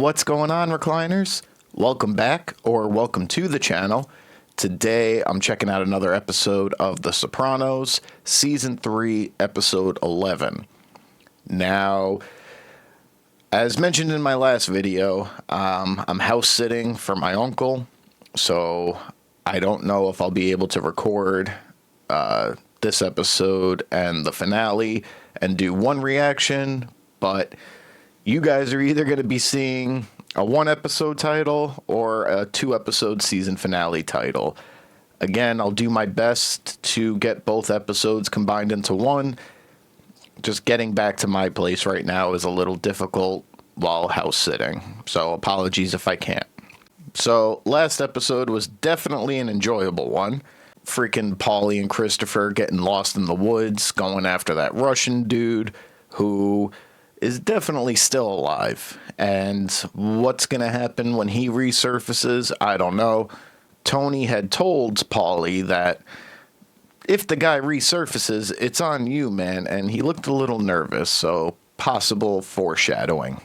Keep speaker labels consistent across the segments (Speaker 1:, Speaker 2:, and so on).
Speaker 1: What's going on, recliners? Welcome back, or welcome to the channel. Today I'm checking out another episode of The Sopranos, Season 3, Episode 11. Now, as mentioned in my last video, I'm house sitting for my uncle, so I don't know if I'll be able to record this episode and the finale and do one reaction, but you guys are either going to be seeing a one-episode title or a two-episode season finale title. Again, I'll do my best to get both episodes combined into one. Just getting back to my place right now is a little difficult while house sitting, so apologies if I can't. So, last episode was definitely an enjoyable one. Freaking Paulie and Christopher getting lost in the woods, going after that Russian dude who is definitely still alive. And what's going to happen when he resurfaces, I don't know. Tony had told Paulie that if the guy resurfaces, it's on you, man. And he looked a little nervous, so possible foreshadowing.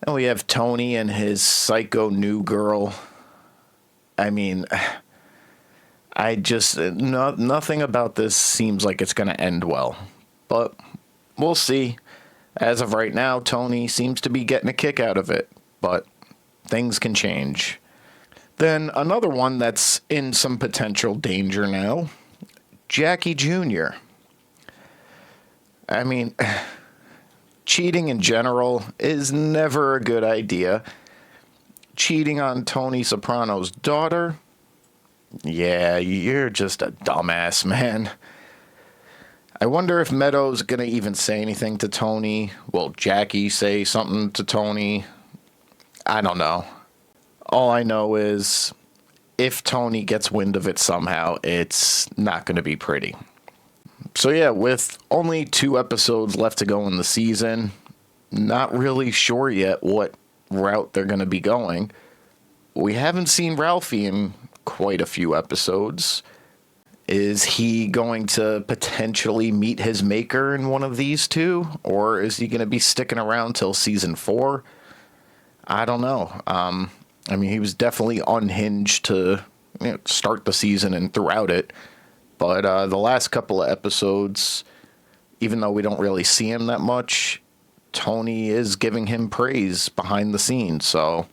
Speaker 1: And we have Tony and his psycho new girl. I mean, nothing about this seems like it's going to end well. But we'll see. As of right now, Tony seems to be getting a kick out of it, but things can change. Then another one that's in some potential danger now, Jackie Jr. I mean, cheating in general is never a good idea. Cheating on Tony Soprano's daughter? Yeah, you're just a dumbass, man. I wonder if Meadows going to even say anything to Tony. Will Jackie say something to Tony? I don't know. All I know is if Tony gets wind of it somehow, it's not going to be pretty. So yeah, with only 2 episodes left to go in the season, not really sure yet what route they're going to be going. We haven't seen Ralphie in quite a few episodes. Is he going to potentially meet his maker in one of these two? Or is he going to be sticking around till season 4? I don't know. I mean, he was definitely unhinged to start the season and throughout it. But the last couple of episodes, even though we don't really see him that much, Tony is giving him praise behind the scenes. So,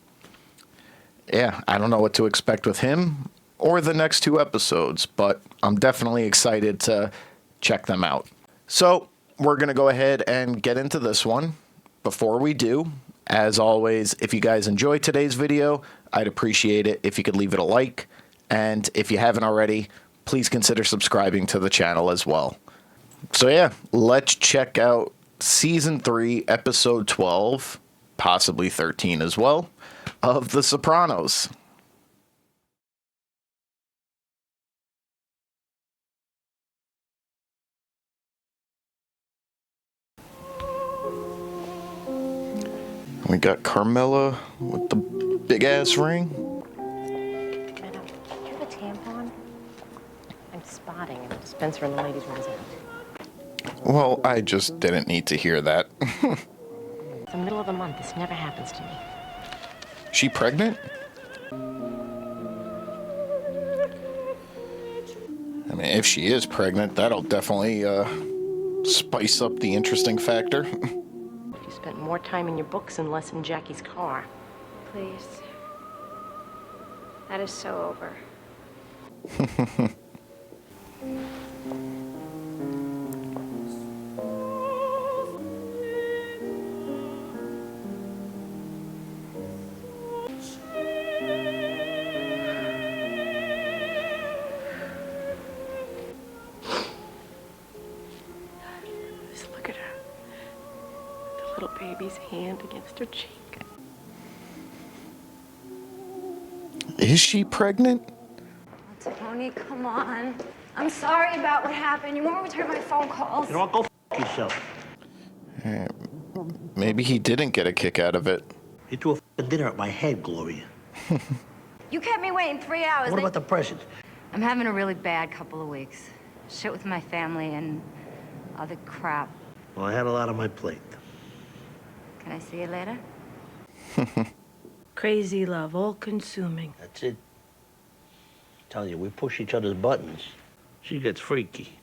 Speaker 1: yeah, I don't know what to expect with him or the next 2 episodes, but I'm definitely excited to check them out. So, we're going to go ahead and get into this one. Before we do, as always, if you guys enjoyed today's video, I'd appreciate it if you could leave it a like, and if you haven't already, please consider subscribing to the channel as well. So yeah, let's check out Season 3, Episode 12, possibly 13 as well, of The Sopranos. We got Carmela with the big-ass ring.
Speaker 2: Madam, do you have a tampon? I'm spotting in the dispenser in the ladies' room.
Speaker 1: Well, I just didn't need to hear that.
Speaker 2: It's the middle of the month. This never happens to me.
Speaker 1: She pregnant? I mean, if she is pregnant, that'll definitely spice up the interesting factor.
Speaker 2: You spent more time in your books and less in Jackie's car.
Speaker 3: Please. That is so over.
Speaker 2: Just look at her. The little baby's hand against her cheek.
Speaker 1: Is she pregnant?
Speaker 3: Tony, come on. I'm sorry about what happened. You won't return my phone calls.
Speaker 4: You know what? Go f yourself.
Speaker 1: Maybe he didn't get a kick out of it.
Speaker 4: You threw a dinner at my head, Gloria.
Speaker 3: You kept me waiting 3 hours.
Speaker 4: What about the present?
Speaker 5: I'm having a really bad couple of weeks. Shit with my family and other crap.
Speaker 4: Well, I had a lot on my plate.
Speaker 5: Can I see you later?
Speaker 6: Crazy love, all consuming.
Speaker 4: That's it. Tell you, we push each other's buttons. She gets freaky.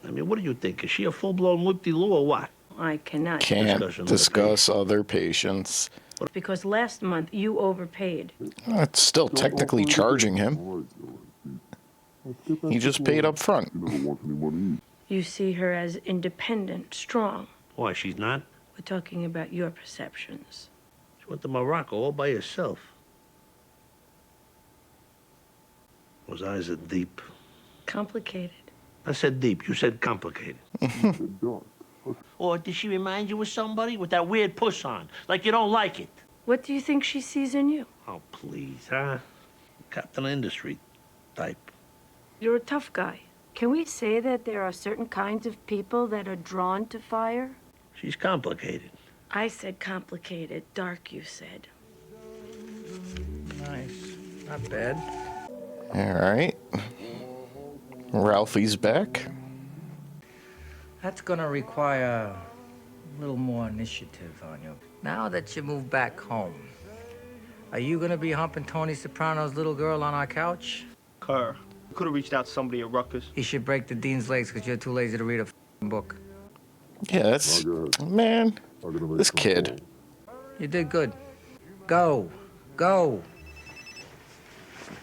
Speaker 4: I mean, what do you think? Is she a full-blown whoop-de-loo or what?
Speaker 6: I cannot.
Speaker 1: Can't
Speaker 4: Discussion of
Speaker 1: discuss other patients.
Speaker 6: Because last month you overpaid.
Speaker 1: That's still technically charging him. He just paid up front.
Speaker 6: You see her as independent, strong.
Speaker 4: Why, she's not?
Speaker 6: We're talking about your perceptions.
Speaker 4: She went to Morocco all by herself. Those eyes are deep.
Speaker 6: Complicated.
Speaker 4: I said deep. You said complicated. Or did she remind you of somebody with that weird puss on? Like you don't like it?
Speaker 6: What do you think she sees in you?
Speaker 4: Oh, please, huh? Captain Industry type.
Speaker 6: You're a tough guy. Can we say that there are certain kinds of people that are drawn to fire?
Speaker 4: She's complicated.
Speaker 6: I said complicated. Dark, you said.
Speaker 7: Nice. Not bad.
Speaker 1: All right. Ralphie's back.
Speaker 7: That's gonna require a little more initiative on you. Now that you moved back home, are you gonna be humping Tony Soprano's little girl on our couch?
Speaker 8: Her. Could have reached out to somebody at Rutgers.
Speaker 7: He should break the dean's legs because you're too lazy to read a book.
Speaker 1: Yeah, that's... Man, this kid.
Speaker 7: You did good. Go. Go.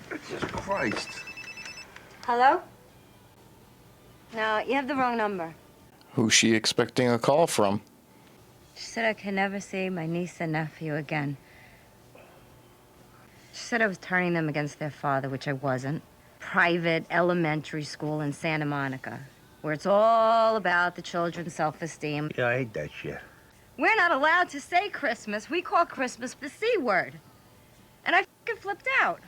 Speaker 4: Jesus Christ.
Speaker 5: Hello? No, you have the wrong number.
Speaker 1: Who's she expecting a call from?
Speaker 5: She said I can never see my niece and nephew again. She said I was turning them against their father, which I wasn't. Private elementary school in Santa Monica, where it's all about the children's self-esteem.
Speaker 4: Yeah, I hate that shit.
Speaker 5: We're not allowed to say Christmas. We call Christmas the C word. And I f***ing flipped out.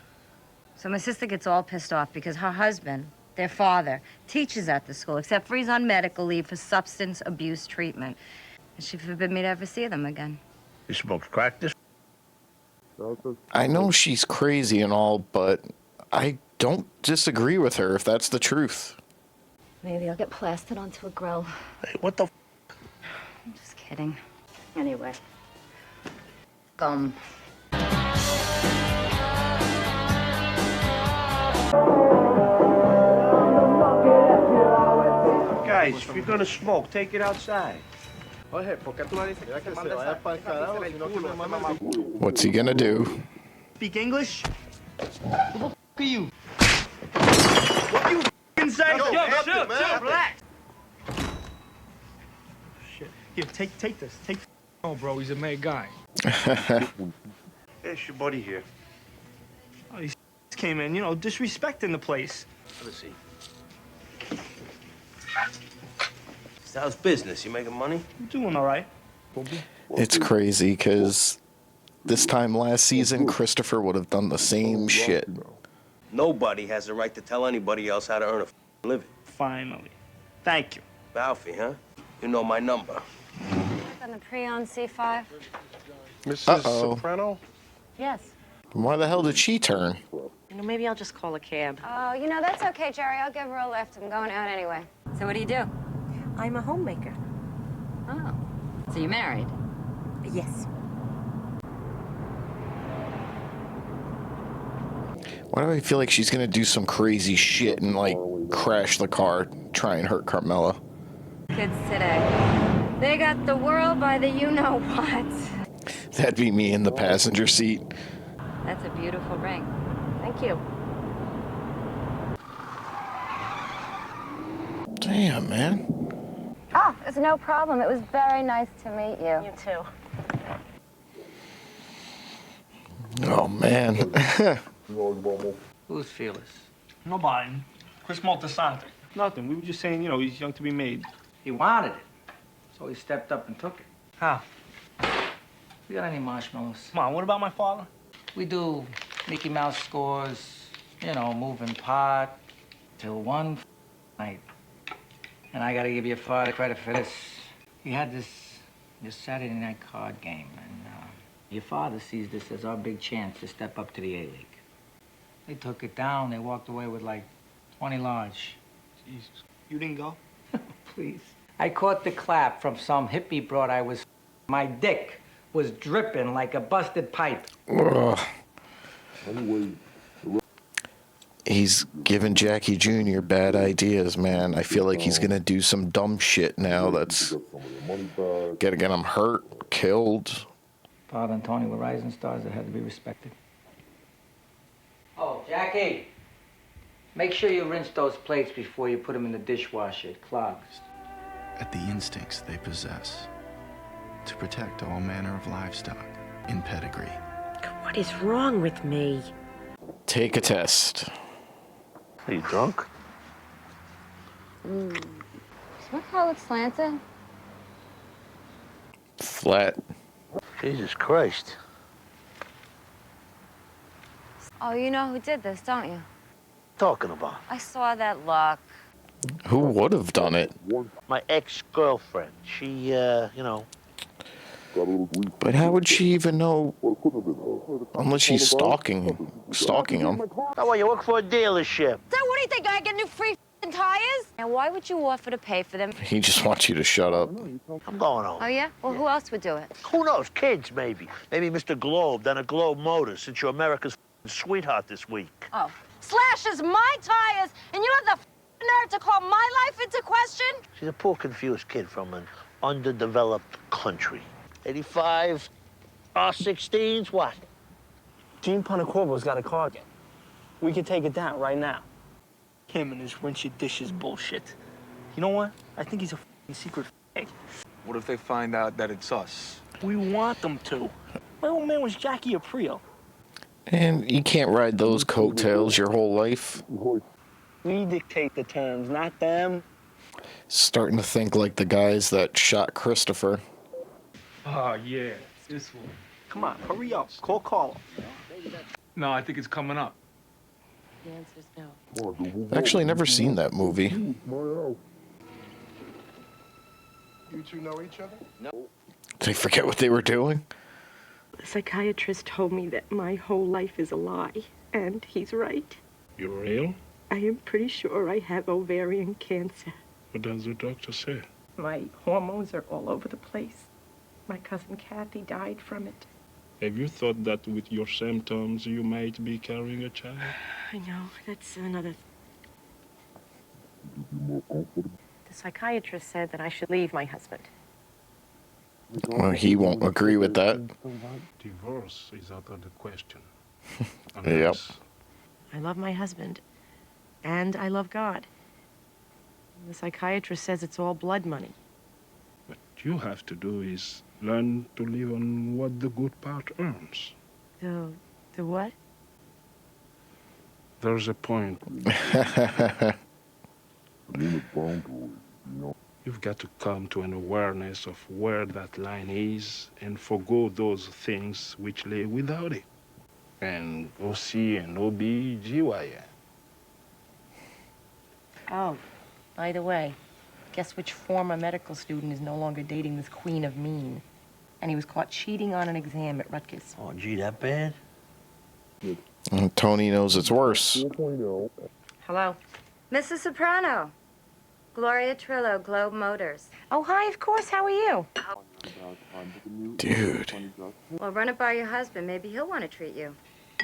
Speaker 5: So my sister gets all pissed off because her husband, their father, teaches at the school, except for he's on medical leave for substance abuse treatment. And she forbid me to ever see them again.
Speaker 4: You smoked crack this?
Speaker 1: I know she's crazy and all, but I don't disagree with her if that's the truth.
Speaker 3: Maybe I'll get plastered onto a grill.
Speaker 4: Hey, what the f?
Speaker 5: I'm just kidding.
Speaker 3: Anyway.
Speaker 8: Guys, if you're gonna smoke, take it outside.
Speaker 1: What's he gonna do?
Speaker 8: Speak English? Who the f are you? What you f***ing say? Yo, relax. Shit. Here, take this. Take.
Speaker 9: Oh, bro, he's a made guy.
Speaker 8: There's your buddy here. Oh, these came in, disrespecting the place.
Speaker 10: Let us see. How's business? You making money?
Speaker 8: I'm doing all right.
Speaker 1: It's crazy because this time last season, Christopher would have done the same shit.
Speaker 10: Nobody has the right to tell anybody else how to earn a living.
Speaker 8: Finally. Thank you.
Speaker 10: Ralphie, huh? You know my number.
Speaker 3: On the pre-owned C5?
Speaker 1: Mrs. Soprano?
Speaker 2: Yes.
Speaker 1: Why the hell did she turn?
Speaker 2: Maybe I'll just call a cab.
Speaker 3: Oh, that's okay, Jerry. I'll give her a lift. I'm going out anyway.
Speaker 5: So what do you do?
Speaker 2: I'm a homemaker.
Speaker 5: Oh. So you're married?
Speaker 2: Yes.
Speaker 1: Why do I feel like she's gonna do some crazy shit and like crash the car, try and hurt Carmela?
Speaker 3: Kids today. They got the world by the you-know-what.
Speaker 1: That'd be me in the passenger seat.
Speaker 5: That's a beautiful ring.
Speaker 2: Thank you.
Speaker 1: Damn, man.
Speaker 3: Oh, it's no problem. It was very nice to meet you.
Speaker 2: You too.
Speaker 1: Oh, man.
Speaker 7: Who's fearless?
Speaker 8: Nobody. Chris Maltasante. Nothing. We were just saying, he's young to be made.
Speaker 7: He wanted it. So he stepped up and took it.
Speaker 8: How?
Speaker 7: We got any marshmallows?
Speaker 8: Come on, what about my father?
Speaker 7: We do Mickey Mouse scores, moving pot, till one night. And I gotta give your father credit for this. He had this Saturday night card game, and your father sees this as our big chance to step up to the A-League. They took it down. They walked away with like 20 large.
Speaker 8: Jesus. You didn't go?
Speaker 7: Please. I caught the clap from some hippie broad I was. My dick was dripping like a busted pipe.
Speaker 1: Ugh. He's giving Jackie Jr. bad ideas, man. I feel like he's gonna do some dumb shit now that's gonna get him hurt, killed.
Speaker 7: Father and Tony were rising stars that had to be respected. Oh, Jackie, make sure you rinse those plates before you put them in the dishwasher. It clogs.
Speaker 11: At the instincts they possess to protect all manner of livestock in pedigree.
Speaker 6: What is wrong with me?
Speaker 1: Take a test.
Speaker 4: Are you drunk?
Speaker 3: Is my car look slanted?
Speaker 1: Flat.
Speaker 4: Jesus Christ.
Speaker 3: Oh, you know who did this, don't you?
Speaker 4: Talking about?
Speaker 5: I saw that look.
Speaker 1: Who would have done it?
Speaker 4: My ex-girlfriend. She, you know.
Speaker 1: But how would she even know? Unless she's stalking him.
Speaker 4: Oh, well, you work for a dealership.
Speaker 5: So what do you think? I get new free tires? And why would you offer to pay for them?
Speaker 1: He just wants you to shut up.
Speaker 4: I'm going home.
Speaker 5: Oh, yeah? Well, who else would do it?
Speaker 4: Who knows? Kids, maybe. Maybe Mr. Globe down at Globe Motors, since you're America's sweetheart this week.
Speaker 5: Oh. Slashes my tires, and you have the nerve to call my life into question?
Speaker 4: She's a poor, confused kid from an underdeveloped country. 85 R16s, what?
Speaker 8: Gene Panacorvo's got a car again. We can take it down right now. Him and his rinsey dishes bullshit. You know what? I think he's a secret egg.
Speaker 9: What if they find out that it's us?
Speaker 8: We want them to. My old man was Jackie Aprile.
Speaker 1: And you can't ride those coattails your whole life.
Speaker 8: We dictate the terms, not them.
Speaker 1: Starting to think like the guys that shot Christopher.
Speaker 9: Oh, yeah, this one.
Speaker 8: Come on, hurry up. Call Carlo.
Speaker 9: No, I think it's coming up.
Speaker 2: The answer's no.
Speaker 1: I've actually never seen that movie.
Speaker 12: You two know each other?
Speaker 1: Did they forget what they were doing?
Speaker 6: The psychiatrist told me that my whole life is a lie, and he's right.
Speaker 12: You're real?
Speaker 6: I am pretty sure I have ovarian cancer.
Speaker 12: What does the doctor say?
Speaker 6: My hormones are all over the place. My cousin Kathy died from it.
Speaker 12: Have you thought that with your symptoms you might be carrying a child?
Speaker 6: I know, that's another...
Speaker 2: The psychiatrist said that I should leave my husband.
Speaker 1: Well, he won't agree with that.
Speaker 12: Divorce is out of the question.
Speaker 1: Yep.
Speaker 2: I love my husband, and I love God. The psychiatrist says it's all blood money.
Speaker 12: What you have to do is learn to live on what the good part earns.
Speaker 2: The what?
Speaker 12: There's a point. You've got to come to an awareness of where that line is and forgo those things which lay without it. And OC and OB-GYN.
Speaker 2: Oh, by the way, guess which former medical student is no longer dating this queen of mean? And he was caught cheating on an exam at Rutgers.
Speaker 4: Oh, gee, that bad?
Speaker 1: And Tony knows it's worse.
Speaker 2: Hello?
Speaker 5: Mrs. Soprano. Gloria Trillo, Globe Motors.
Speaker 2: Oh, hi, of course. How are you?
Speaker 1: Dude.
Speaker 5: Well, run it by your husband. Maybe he'll want to treat you.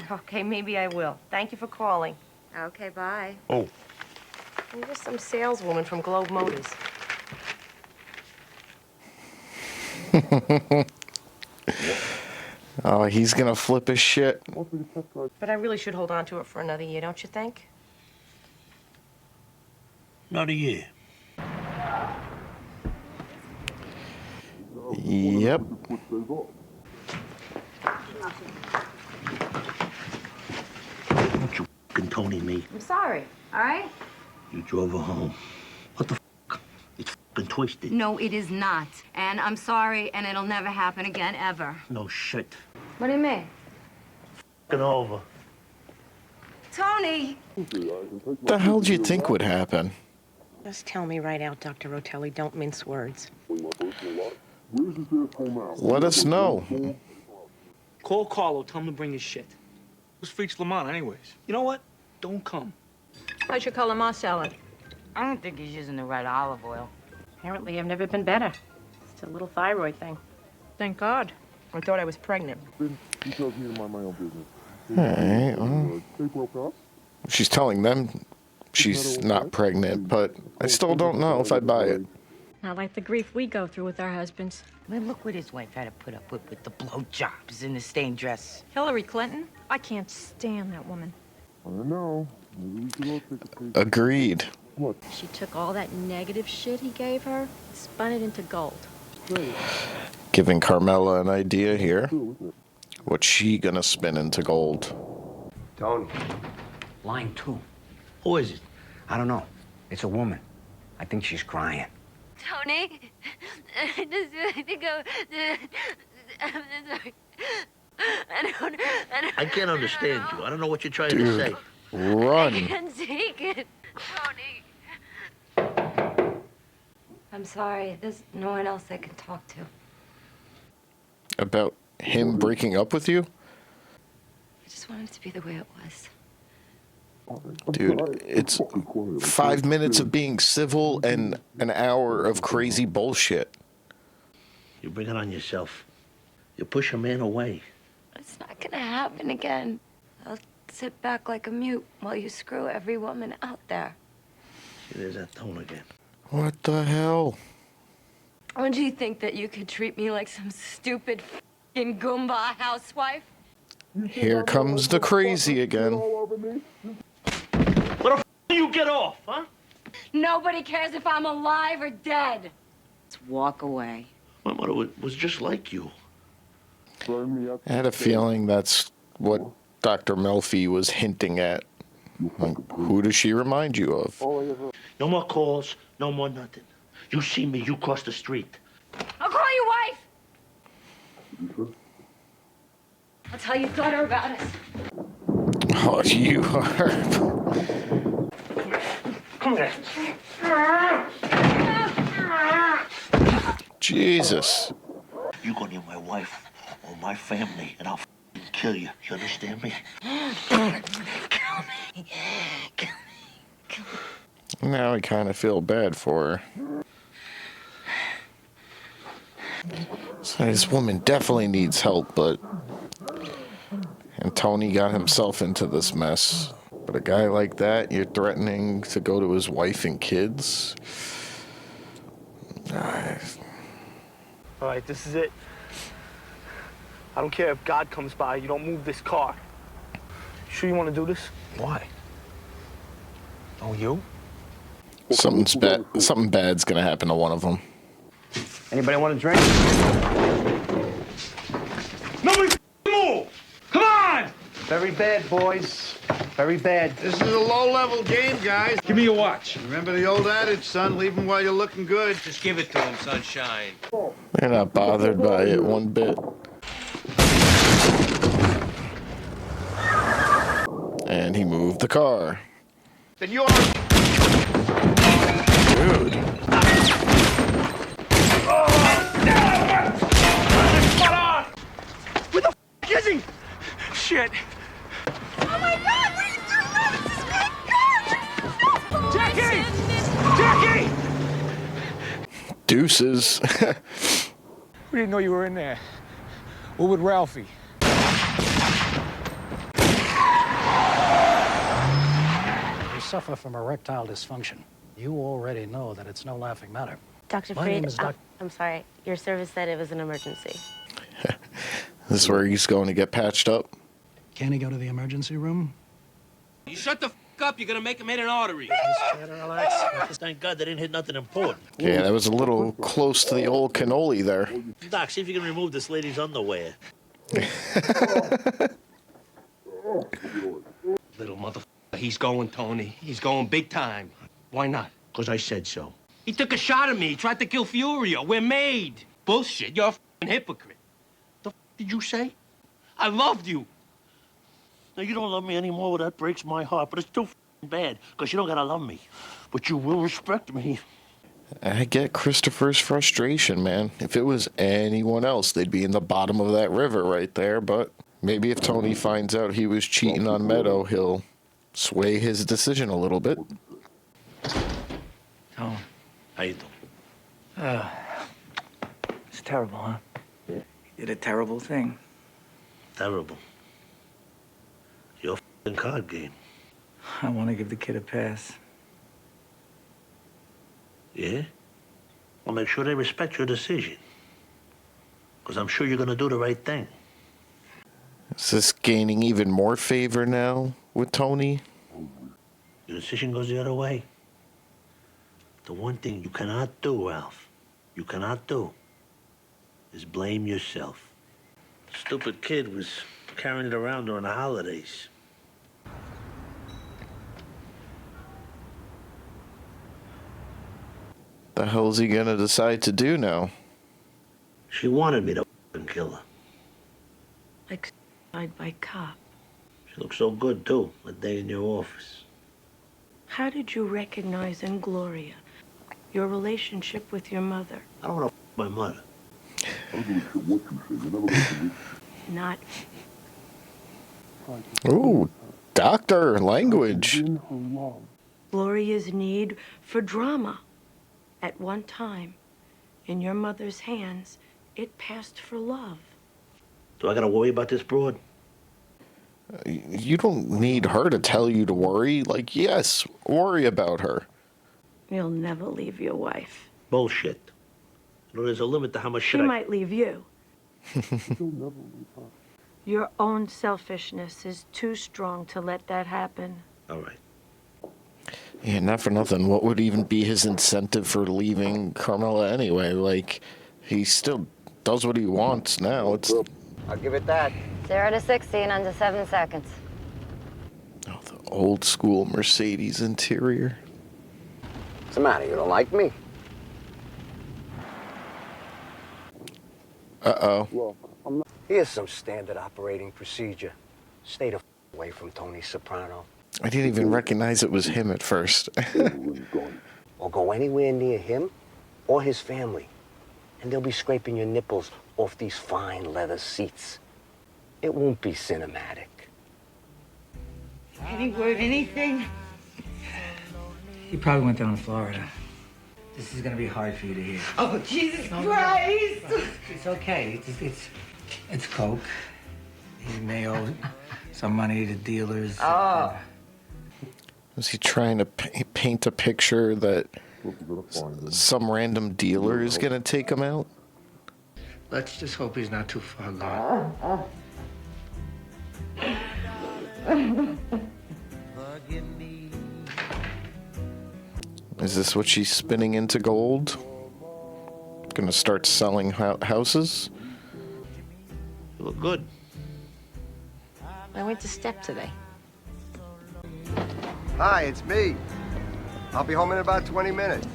Speaker 2: Okay, maybe I will. Thank you for calling.
Speaker 5: Okay, bye.
Speaker 4: Oh.
Speaker 2: I'm just some saleswoman from Globe Motors.
Speaker 1: Oh, he's gonna flip his shit.
Speaker 2: But I really should hold on to it for another year, don't you think?
Speaker 4: Another year.
Speaker 1: Yep.
Speaker 4: Don't you f***ing Tony me.
Speaker 5: I'm sorry, all right?
Speaker 4: You drove her home. What the f***? It's f***ing twisted.
Speaker 5: No, it is not. And I'm sorry, and it'll never happen again, ever.
Speaker 4: No shit.
Speaker 5: What do you mean?
Speaker 4: F***ing over.
Speaker 5: Tony!
Speaker 1: What the hell do you think would happen?
Speaker 2: Just tell me right out, Dr. Rotelli. Don't mince words.
Speaker 1: Let us know.
Speaker 8: Call Carlo, tell him to bring his shit.
Speaker 9: Who's Freaks Lamont, anyways?
Speaker 8: You know what? Don't come.
Speaker 6: How's your calamari salad?
Speaker 5: I don't think he's using the right olive oil.
Speaker 2: Apparently, I've never been better. It's a little thyroid thing.
Speaker 6: Thank God.
Speaker 2: I thought I was pregnant.
Speaker 1: All right, well, she's telling them she's not pregnant, but I still don't know if I buy it.
Speaker 13: Not like the grief we go through with our husbands.
Speaker 2: I mean, look what his wife had to put up with the blowjobs in the stained dress.
Speaker 13: Hillary Clinton? I can't stand that woman.
Speaker 1: I don't know. Agreed.
Speaker 13: She took all that negative shit he gave her, spun it into gold.
Speaker 1: Giving Carmela an idea here. What's she gonna spin into gold?
Speaker 14: Tony. Line 2.
Speaker 4: Who is it?
Speaker 14: I don't know. It's a woman. I think she's crying.
Speaker 3: Tony, I
Speaker 4: I can't understand you. I don't know what you're trying to
Speaker 1: Dude,
Speaker 4: say.
Speaker 1: run.
Speaker 3: can't take it. Tony.
Speaker 5: I'm sorry. There's no one else I can talk to.
Speaker 1: About him breaking up with you?
Speaker 5: I just want it to be the way it was.
Speaker 1: Dude, it's 5 minutes of being civil and an hour of crazy bullshit.
Speaker 4: You bring it on yourself. You push a man away.
Speaker 5: It's not gonna happen again. I'll sit back like a mute while you screw every woman out there.
Speaker 4: See, there's that tone again.
Speaker 1: What the hell?
Speaker 5: Would you think that you could treat me like some stupid f***ing Goomba housewife?
Speaker 1: Here comes the crazy again.
Speaker 4: What the f*** do you get off, huh?
Speaker 5: Nobody cares if I'm alive or dead.
Speaker 2: Let's walk away.
Speaker 4: My mother was just like you.
Speaker 1: I had a feeling that's what Dr. Melfi was hinting at. Like, who does she remind you of?
Speaker 4: No more calls, no more nothing. You see me, you cross the street.
Speaker 5: I'll call your wife. I'll tell your daughter about it.
Speaker 1: Oh, you are.
Speaker 4: Come here.
Speaker 1: Jesus.
Speaker 4: You go near my wife or my family, and I'll kill you. You understand me?
Speaker 1: Now I kind of feel bad for her. So this woman definitely needs help, but... And Tony got himself into this mess. But a guy like that, you're threatening to go to his wife and kids?
Speaker 8: All right, this is it. I don't care if God comes by. You don't move this car. Sure you want to do this?
Speaker 14: Why? Oh, you?
Speaker 1: Something bad's gonna happen to one of them.
Speaker 14: Anybody want a drink?
Speaker 9: Nobody move! Come on!
Speaker 14: Very bad, boys. Very bad.
Speaker 15: This is a low-level game, guys.
Speaker 9: Give me your watch.
Speaker 15: Remember the old adage, son, leave him while you're looking good.
Speaker 10: Just give it to him, sunshine.
Speaker 1: They're not bothered by it one bit. And he moved the car.
Speaker 15: Then you're...
Speaker 1: Dude.
Speaker 8: Where the f*** is he? Shit.
Speaker 3: Oh my God, what are you doing? No, this is my God!
Speaker 8: Jackie! Jackie!
Speaker 1: Deuces.
Speaker 9: We didn't know you were in there. What with Ralphie?
Speaker 16: You suffer from erectile dysfunction. You already know that it's no laughing matter.
Speaker 17: Dr.
Speaker 16: My name
Speaker 17: Freed,
Speaker 16: is Doc-
Speaker 17: I'm sorry. Your service said it was an emergency.
Speaker 1: This is where he's going to get patched up.
Speaker 16: Can he go to the emergency room?
Speaker 10: You shut the f*** up, you're gonna make him hit an artery.
Speaker 4: Relax. Thank God they didn't hit nothing important.
Speaker 1: Yeah, that was a little close to the old cannoli there.
Speaker 4: Doc, see if you can remove this lady's underwear.
Speaker 10: Little motherfucker, he's going, Tony. He's going big time. Why not?
Speaker 4: Because I said so.
Speaker 10: He took a shot at me. He tried to kill Furio. We're made. Bullshit. You're a f***ing hypocrite.
Speaker 4: The f*** did you say?
Speaker 10: I loved you.
Speaker 4: Now, you don't love me anymore. Well, that breaks my heart. But it's too f***ing bad, because you don't gotta love me. But you will respect me.
Speaker 1: I get Christopher's frustration, man. If it was anyone else, they'd be in the bottom of that river right there. But maybe if Tony finds out he was cheating on Meadow, he'll sway his decision a little bit.
Speaker 8: Tone.
Speaker 4: How you doing?
Speaker 8: It's terrible, huh?
Speaker 7: Did a terrible thing.
Speaker 4: Terrible. Your f***ing card game.
Speaker 7: I want to give the kid a pass.
Speaker 4: Yeah? Well, make sure they respect your decision. Because I'm sure you're going to do the right thing.
Speaker 1: Is this gaining even more favor now with Tony?
Speaker 4: Your decision goes the other way. The one thing you cannot do, Ralph, you cannot do, is blame yourself. Stupid kid was carrying it around during the holidays.
Speaker 1: The hell's he gonna decide to do now?
Speaker 4: She wanted me to f***ing kill her.
Speaker 6: Like by cop.
Speaker 4: She looked so good, too, that day in your office.
Speaker 6: How did you recognize in Gloria your relationship with your mother?
Speaker 4: I don't want to my mother.
Speaker 6: Not
Speaker 1: Ooh, doctor language.
Speaker 6: Gloria's need for drama. At one time, in your mother's hands, it passed for love.
Speaker 4: Do I got to worry about this broad?
Speaker 1: You don't need her to tell you to worry. Like, yes, worry about her.
Speaker 6: You'll never leave your wife.
Speaker 4: Bullshit. You know, there's a limit to how much
Speaker 6: She
Speaker 4: shit I...
Speaker 6: might leave you. Your own selfishness is too strong to let that happen.
Speaker 4: All right.
Speaker 1: Yeah, not for nothing. What would even be his incentive for leaving Carmela anyway? Like, he still does what he wants now. It's
Speaker 14: I'll give it that.
Speaker 5: 0 to 60 in under 7 seconds.
Speaker 1: the old school Mercedes interior.
Speaker 14: What's the matter? You don't like me?
Speaker 1: Uh-oh.
Speaker 14: Here's some standard operating procedure. Stay the away from Tony Soprano.
Speaker 1: I didn't even recognize it was him at first.
Speaker 14: Or go anywhere near him or his family. And they'll be scraping your nipples off these fine leather seats. It won't be cinematic.
Speaker 7: Any word, anything? He probably went down to Florida. This is gonna be hard for you to hear.
Speaker 2: Oh, Jesus Christ!
Speaker 7: It's okay. It's coke. He may owe some money to dealers.
Speaker 2: Oh.
Speaker 1: Was he trying to paint a picture that some random dealer is going to take him out?
Speaker 7: Let's just hope he's not too far gone.
Speaker 1: Is this what she's spinning into gold? Going to start selling houses?
Speaker 4: You look good.
Speaker 2: I went to step today.
Speaker 18: Hi, it's me. I'll be home in about 20 minutes.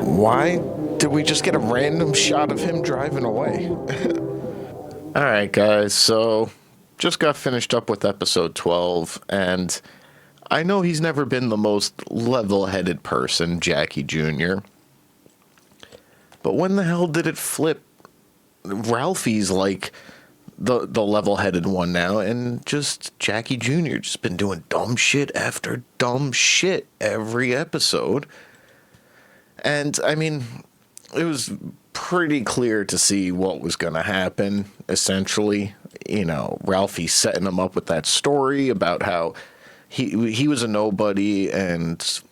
Speaker 1: Why did we just get a random shot of him driving away? All right, guys, so just got finished up with episode 12, and I know he's never been the most level-headed person, Jackie Jr., but when the hell did it flip? Ralphie's like the level-headed one now, and just Jackie Jr. just been doing dumb shit after dumb shit every episode. And, I mean, it was pretty clear to see what was going to happen, essentially. You know, Ralphie setting him up with that story about how he was a nobody, and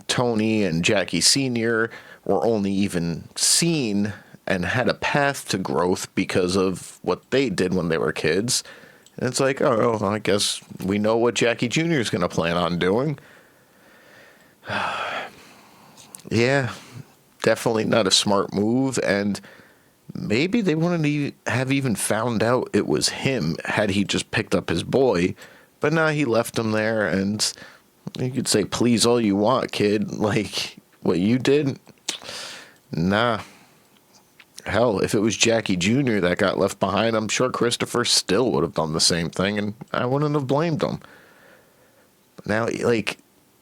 Speaker 1: Tony and Jackie Sr. were only even seen and had a path to growth because of what they did when they were kids. And it's like, oh, I guess we know what Jackie Jr. is going to plan on doing. Yeah, definitely not a smart move, and maybe they wouldn't have even found out it was him had he just picked up his boy, but now he left him there, and you could say, please all you want, kid, like, what you did? Nah. Hell, if it was Jackie Jr. that got left behind, I'm sure Christopher still would have done the same thing, and I wouldn't have blamed him. But now, like,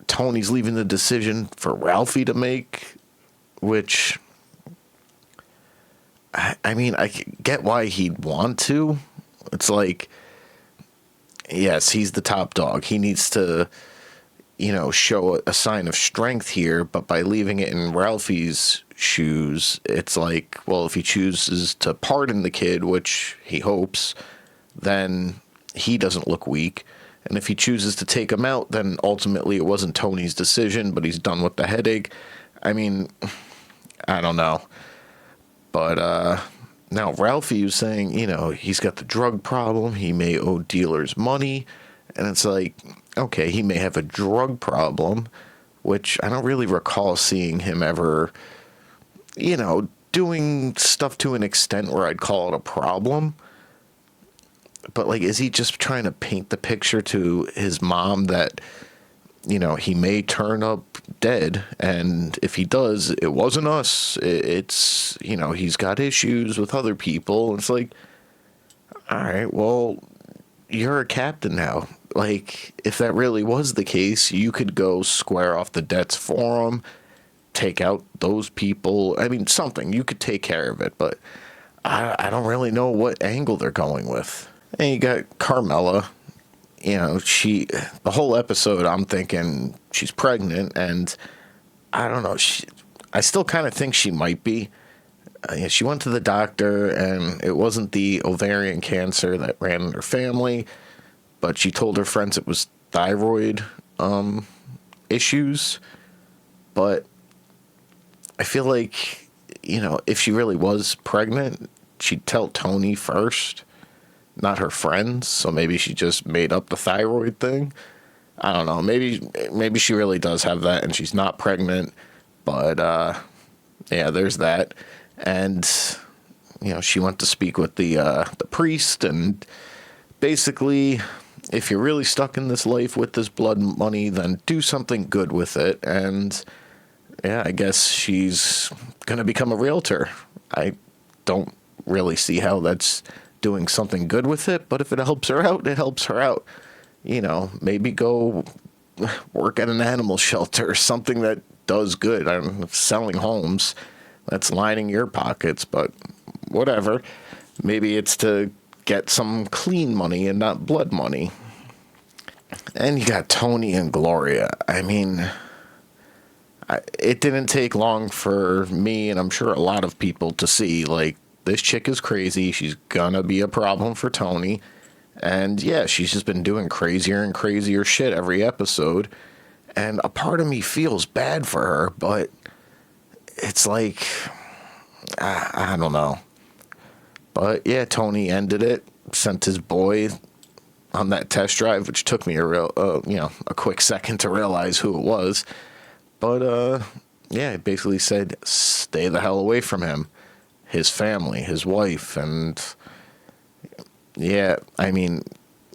Speaker 1: Tony's leaving the decision for Ralphie to make, which, I mean, I get why he'd want to. It's like, yes, he's the top dog. He needs to, show a sign of strength here, but by leaving it in Ralphie's shoes, it's like, well, if he chooses to pardon the kid, which he hopes, then he doesn't look weak. And if he chooses to take him out, then ultimately it wasn't Tony's decision, but he's done with the headache. I mean, I don't know. But now Ralphie was saying, he's got the drug problem. He may owe dealers money. And it's like, okay, he may have a drug problem, which I don't really recall seeing him ever, doing stuff to an extent where I'd call it a problem. But, like, is he just trying to paint the picture to his mom that, he may turn up dead, and if he does, it wasn't us. It's, he's got issues with other people. It's like, all right, well, you're a captain now. Like, if that really was the case, you could go square off the debts for him, take out those people. I mean, something. You could take care of it, but I don't really know what angle they're going with. And you got Carmela. The whole episode, I'm thinking she's pregnant, and I don't know. I still kind of think she might be. She went to the doctor, and it wasn't the ovarian cancer that ran in her family, but she told her friends it was thyroid issues. But I feel like, if she really was pregnant, she'd tell Tony first, not her friends. So maybe she just made up the thyroid thing. I don't know. Maybe she really does have that and she's not pregnant. But yeah, there's that. And she went to speak with the priest, and basically, if you're really stuck in this life with this blood money, then do something good with it. And yeah, I guess she's gonna become a realtor. I don't really see how that's doing something good with it, but if it helps her out, it helps her out. Maybe go work at an animal shelter or something that does good. I'm selling homes. That's lining your pockets, but whatever. Maybe it's to get some clean money and not blood money. And you got Tony and Gloria. I mean, it didn't take long for me, and I'm sure a lot of people, to see, like, this chick is crazy. She's gonna be a problem for Tony. And yeah, she's just been doing crazier and crazier shit every episode. And a part of me feels bad for her, but it's like, I don't know. But yeah, Tony ended it, sent his boy on that test drive, which took me a quick second to realize who it was. But yeah, it basically said, stay the hell away from him, his family, his wife. And yeah, I mean,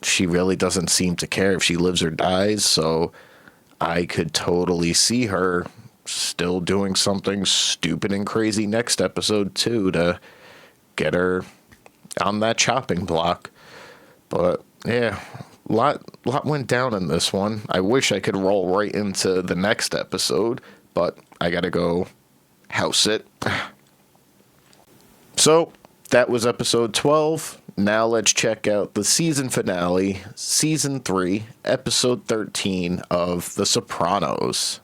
Speaker 1: she really doesn't seem to care if she lives or dies. So I could totally see her still doing something stupid and crazy next episode too, to get her on that chopping block. But yeah, a lot went down in this one. I wish I could roll right into the next episode, but I gotta go house it. So that was episode 12. Now let's check out the season finale, season 3, episode 13 of The Sopranos.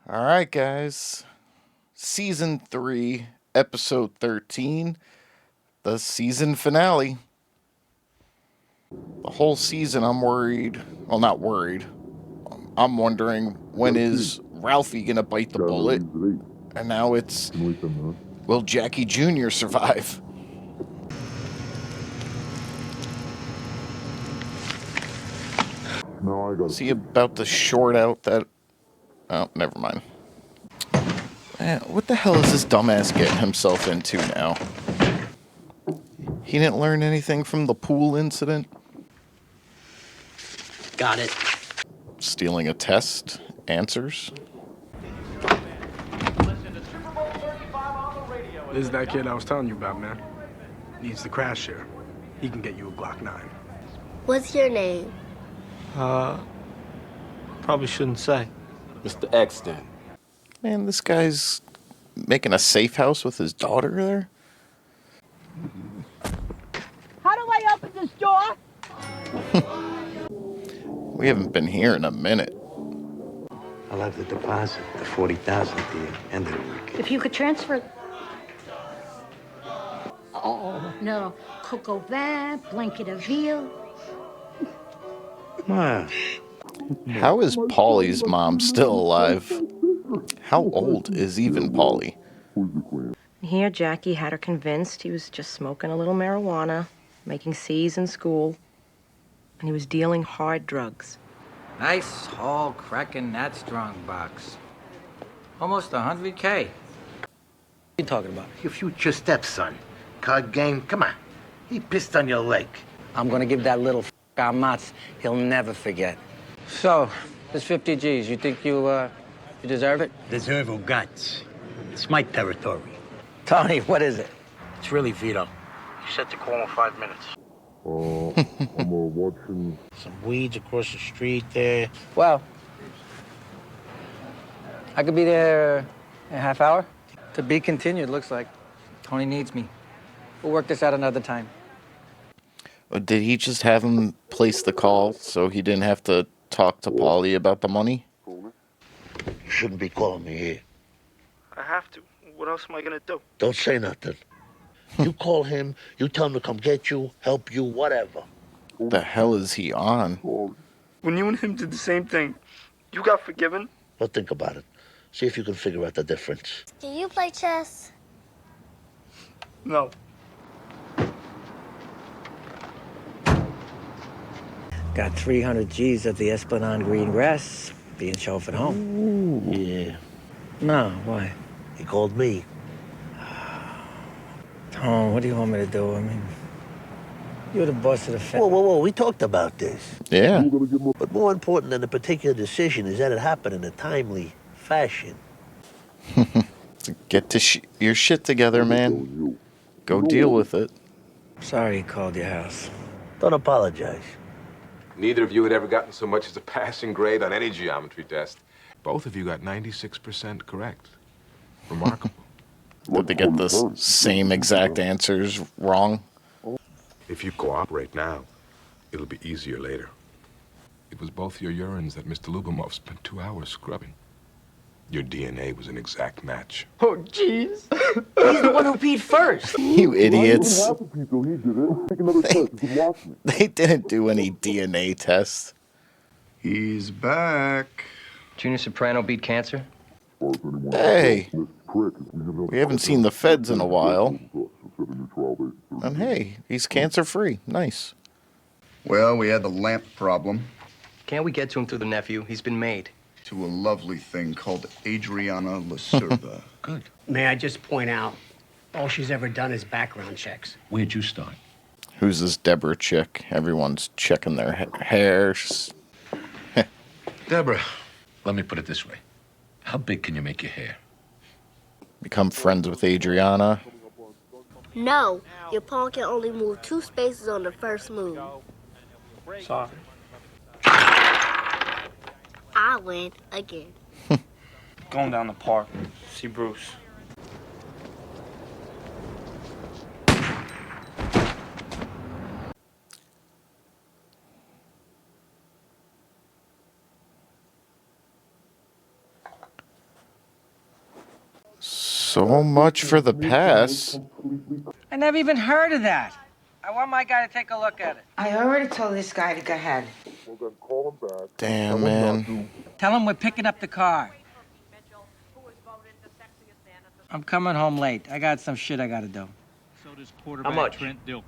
Speaker 1: All right, guys. Season 3, episode 13, the season finale. The whole season, I'm worried. Well, not worried. I'm wondering, when is Ralphie going to bite the bullet? And now it's, will Jackie Jr. survive? Is he about to short out that... Oh, never mind. Man, what the hell is this dumbass getting himself into now? He didn't learn anything from the pool incident?
Speaker 10: Got it.
Speaker 1: Stealing a test? Answers?
Speaker 12: This is that kid I was telling you about, man. Needs the crash share. He can get you a Glock 9.
Speaker 17: What's your name?
Speaker 8: Probably shouldn't say.
Speaker 10: Mr. Exton.
Speaker 1: Man, this guy's making a safe house with his daughter there?
Speaker 8: the store?
Speaker 1: We haven't been here in a minute.
Speaker 4: I'll have the deposit, the 40,000 at the end of the week.
Speaker 13: If you could transfer... Oh, no. Coq au vin, blanket of veal.
Speaker 4: Come on.
Speaker 1: How is Paulie's mom still alive? How old is even Paulie?
Speaker 2: Here, Jackie had her convinced he was just smoking a little marijuana, making C's in school, and he was dealing hard drugs.
Speaker 7: Nice, whole, cracking, that strong box. Almost 100K.
Speaker 8: What are you talking about?
Speaker 4: Your future stepson. Card game, come on. He pissed on your leg.
Speaker 7: I'm gonna give that little Mats. He'll never forget. So, this 50 G's, you think you deserve it?
Speaker 4: Deserve who guts. It's my territory.
Speaker 7: Tony, what is it?
Speaker 4: It's really Vito.
Speaker 8: You said to call in 5 minutes.
Speaker 12: I'm watching.
Speaker 4: Some weeds across the street there.
Speaker 7: Well, I could be there in a half hour. To be continued, looks like. Tony needs me. We'll work this out another time.
Speaker 1: Did he just have him place the call so he didn't have to talk to Paulie about the money?
Speaker 4: You shouldn't be calling me here.
Speaker 8: I have to. What else am I gonna do?
Speaker 4: Don't say nothing. You call him, you tell him to come get you, help you, whatever.
Speaker 1: The hell is he on?
Speaker 8: When you and him did the same thing, you got forgiven?
Speaker 4: Well, think about it. See if you can figure out the difference.
Speaker 17: Can you play chess?
Speaker 8: No.
Speaker 7: Got 300 G's of the Esplanade green grass being chauffeured home.
Speaker 4: Ooh. Yeah.
Speaker 7: No, why?
Speaker 4: He called me.
Speaker 7: Tom, what do you want me to do? I mean, you're the boss of the family.
Speaker 4: Whoa. We talked about this.
Speaker 1: Yeah.
Speaker 4: But more important than a particular decision is that it happened in a timely fashion.
Speaker 1: Get your shit together, man. Go deal with it.
Speaker 7: Sorry he called your house.
Speaker 4: Don't apologize.
Speaker 19: Neither of you had ever gotten so much as a passing grade on any geometry test. Both of you got 96% correct. Remarkable.
Speaker 1: Did they get the same exact answers wrong?
Speaker 19: If you cooperate now, it'll be easier later. It was both your urines that Mr. Lubomov spent 2 hours scrubbing. Your DNA was an exact match.
Speaker 8: Oh, jeez.
Speaker 7: He's the one who peed first.
Speaker 1: You idiots. They didn't do any DNA tests.
Speaker 18: He's back.
Speaker 10: Junior Soprano beat cancer?
Speaker 1: Hey, we haven't seen the feds in a while. And hey, he's cancer-free. Nice.
Speaker 18: Well, we had the lamp problem.
Speaker 10: Can't we get to him through the nephew? He's been made.
Speaker 18: To a lovely thing called Adriana Lacerda.
Speaker 14: Good. May I just point out, all she's ever done is background checks.
Speaker 4: Where'd you start?
Speaker 1: Who's this Deborah chick? Everyone's checking their hair.
Speaker 20: Deborah, let me put it this way. How big can you make your hair?
Speaker 1: Become friends with Adriana.
Speaker 17: No, your pawn can only move 2 spaces on the first move.
Speaker 8: Sorry.
Speaker 17: I win again.
Speaker 8: Going down the park. See Bruce.
Speaker 1: So much for the pass.
Speaker 7: I never even heard of that. I want my guy to take a look at it.
Speaker 5: I already told this guy to go ahead.
Speaker 1: Damn, man.
Speaker 7: Tell him we're picking up the car. I'm coming home late. I got some shit I gotta do.
Speaker 21: So does quarterback
Speaker 4: How much?
Speaker 21: Trent Dilfer.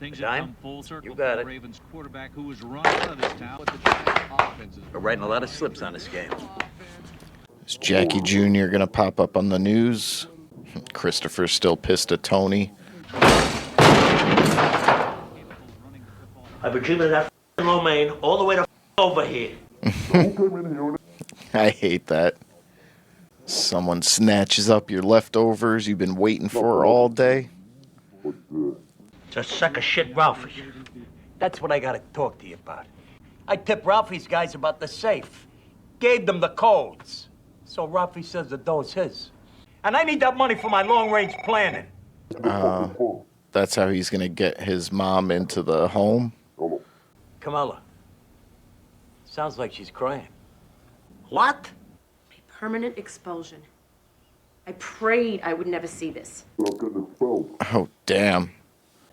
Speaker 21: Things
Speaker 4: A dime?
Speaker 21: have come full circle
Speaker 4: You got
Speaker 21: for
Speaker 4: it.
Speaker 21: the Ravens quarterback who was run out of this town, but the Giants offenses.
Speaker 22: We're writing a lot of slips on this game.
Speaker 1: Is Jackie Jr. gonna pop up on the news? Christopher's still pissed at Tony.
Speaker 4: I've been dreaming of that romaine all the way to over here.
Speaker 1: I hate that. Someone snatches up your leftovers you've been waiting for all day.
Speaker 4: Just suck a shit, Ralphie.
Speaker 14: That's what I gotta talk to you about. I tipped Ralphie's guys about the safe. Gave them the codes. So Ralphie says the dough's his. And I need that money for my long-range planning.
Speaker 1: The that's how he's going to get his mom into the home.
Speaker 22: Kamala. Sounds like she's crying.
Speaker 2: What? Permanent expulsion. I prayed I would never see this.
Speaker 1: Oh, damn.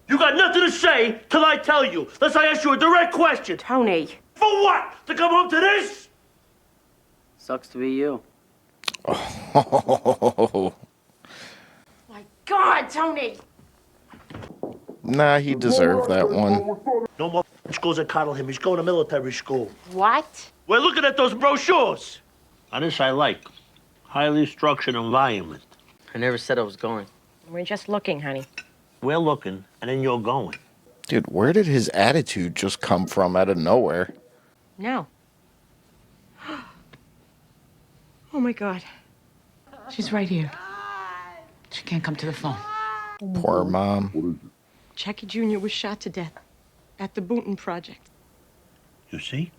Speaker 4: You got nothing to say till I tell you. Unless I ask you a direct question.
Speaker 2: Tony.
Speaker 4: For what? To come home to this?
Speaker 11: Sucks to be you.
Speaker 1: Oh.
Speaker 2: My God, Tony!
Speaker 1: Nah, he deserved that one.
Speaker 4: No more schools that coddle him. He's going to military school.
Speaker 2: What?
Speaker 4: We're looking at those brochures. Now this I like. Highly structured environment.
Speaker 11: I never said I was going.
Speaker 2: We're just looking, honey.
Speaker 4: We're looking, and then you're going.
Speaker 1: Dude, where did his attitude just come from out of nowhere?
Speaker 2: No. Oh my God. She's right here. She can't come to the phone.
Speaker 1: Poor mom.
Speaker 2: Jackie Jr. was shot to death at the Boonton Project.
Speaker 4: You see?